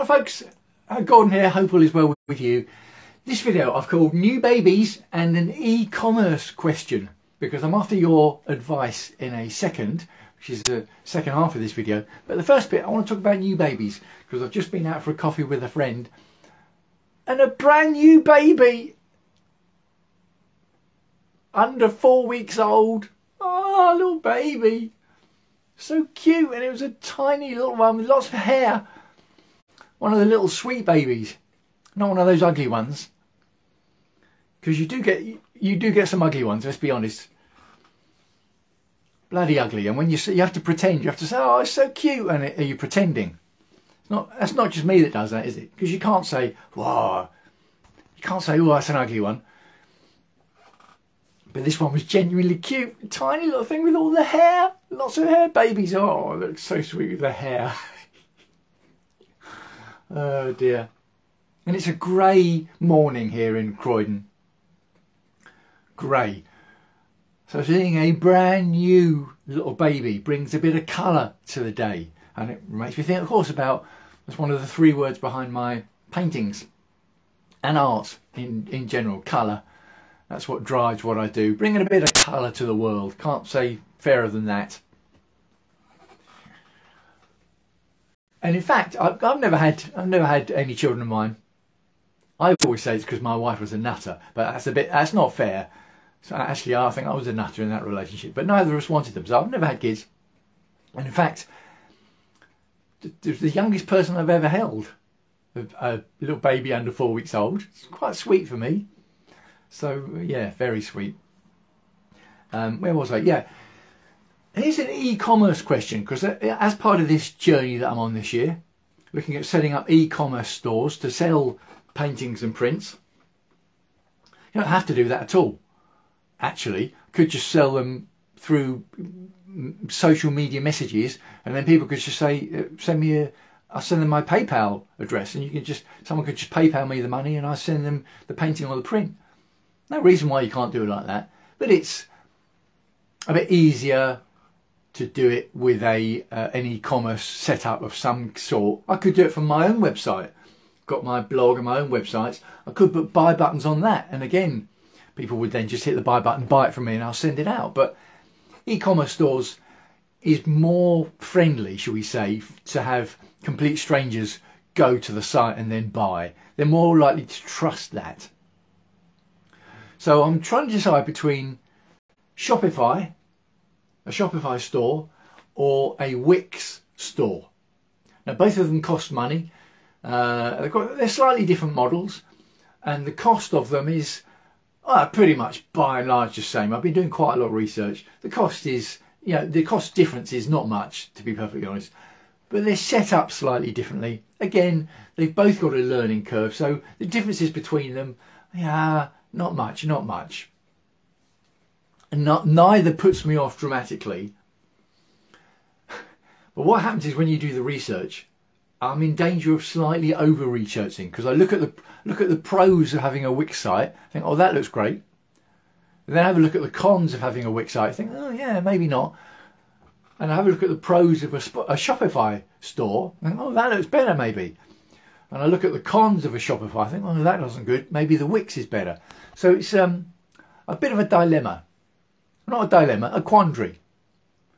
Hi folks, Gordon here, hope all is well with you. This video I've called New Babies and an E-commerce question, because I'm after your advice in a second, which is the second half of this video. But the first bit I want to talk about new babies, because I've just been out for a coffee with a friend and a brand new baby under 4 weeks old. Oh, little baby, so cute, and it was a tiny little one with lots of hair. One of the little sweet babies, not one of those ugly ones, because you do get some ugly ones. Let's be honest, bloody ugly. And when you have to pretend, you have to say, "Oh, it's so cute," and are you pretending? That's not just me that does that, is it? Because you can't say, "Wow," you can't say, "Oh, that's an ugly one." But this one was genuinely cute, a tiny little thing with all the hair, lots of hair. Babies, oh, it looks so sweet with the hair. Oh dear. And it's a grey morning here in Croydon. Grey. So seeing a brand new little baby brings a bit of colour to the day. And it makes me think, of course, about, that's one of the 3 words behind my paintings and art in general, colour. That's what drives what I do. Bringing a bit of colour to the world. Can't say fairer than that. And in fact, I've never had any children of mine. I always say it's because my wife was a nutter, but that's not fair. So actually, I think I was a nutter in that relationship, but neither of us wanted them. So I've never had kids. And in fact, the youngest person I've ever held, a little baby under 4 weeks old. It's quite sweet for me. So yeah, very sweet. Where was I? Yeah. Here's an e-commerce question, because as part of this journey that I'm on this year, looking at setting up e-commerce stores to sell paintings and prints. You don't have to do that at all. Actually, could just sell them through social media messages, and then people could just say, I'll send them my PayPal address, and someone could just PayPal me the money, and I send them the painting or the print. No reason why you can't do it like that, but it's a bit easier to do it with an e-commerce setup of some sort. I could do it from my own website. Got my blog and my own websites. I could put buy buttons on that, and again, people would then just hit the buy button, buy it from me, and I'll send it out. But e-commerce stores is more friendly, shall we say, to have complete strangers go to the site and then buy. They're more likely to trust that. So I'm trying to decide between Shopify, a Shopify store, or a Wix store. Now both of them cost money. They're slightly different models, and the cost of them is pretty much by and large the same. I've been doing quite a lot of research. The cost is, the cost difference is not much, to be perfectly honest, but they're set up slightly differently. Again, they've both got a learning curve, so the differences between them, not much. And neither puts me off dramatically. But what happens is when you do the research, I'm in danger of slightly over researching, because I look at the pros of having a Wix site, think, oh, that looks great. And then I have a look at the cons of having a Wix site, think, oh yeah, maybe not. And I have a look at the pros of a Shopify store, think, oh, that looks better maybe. And I look at the cons of a Shopify, I think, oh, that wasn't good, maybe the Wix is better. So it's a bit of a dilemma. Not a dilemma, a quandary.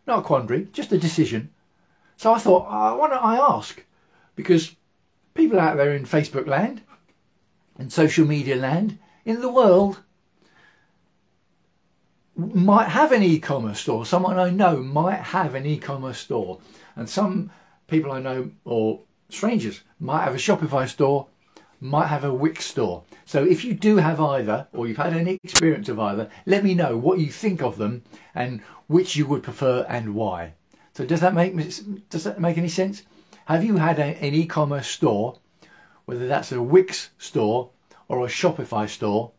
Not a quandary, just a decision. So I thought, why don't I ask? Because people out there in Facebook land and social media land in the world might have an e-commerce store. Someone I know might have an e-commerce store. And some people I know, or strangers, might have a Shopify store, might have a Wix store. So if you do have either, or you've had any experience of either, let me know what you think of them and which you would prefer and why. So does that make any sense? Have you had an e-commerce store, whether that's a Wix store or a Shopify store,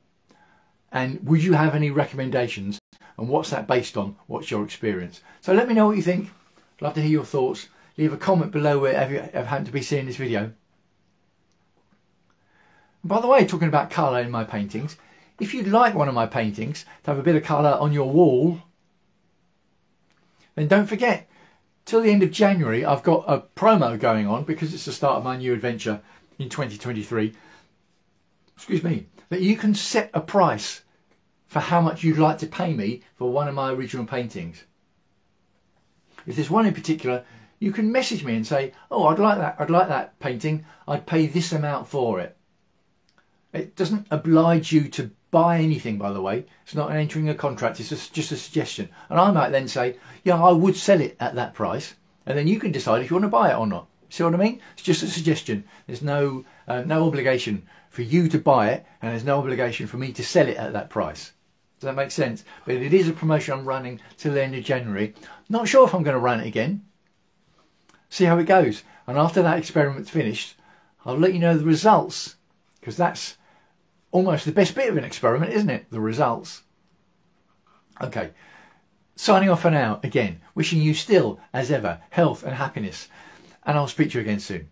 and would you have any recommendations, and what's that based on? What's your experience? So let me know what you think. I'd love to hear your thoughts. Leave a comment below wherever you happen to be seeing this video. By the way, talking about colour in my paintings, if you'd like one of my paintings to have a bit of colour on your wall, then don't forget, till the end of January, I've got a promo going on because it's the start of my new adventure in 2023. Excuse me. That you can set a price for how much you'd like to pay me for one of my original paintings. If there's one in particular, you can message me and say, oh, I'd like that painting, I'd pay this amount for it. It doesn't oblige you to buy anything, by the way. It's not entering a contract, it's just a suggestion. And I might then say, yeah, I would sell it at that price, and then you can decide if you want to buy it or not. See what I mean? It's just a suggestion. There's no obligation for you to buy it, and there's no obligation for me to sell it at that price. Does that make sense? But it is a promotion I'm running till the end of January. Not sure if I'm going to run it again. See how it goes. And after that experiment's finished, I'll let you know the results, because that's almost the best bit of an experiment, isn't it? The results. Okay. Signing off for now, again, wishing you still, as ever, health and happiness. And I'll speak to you again soon.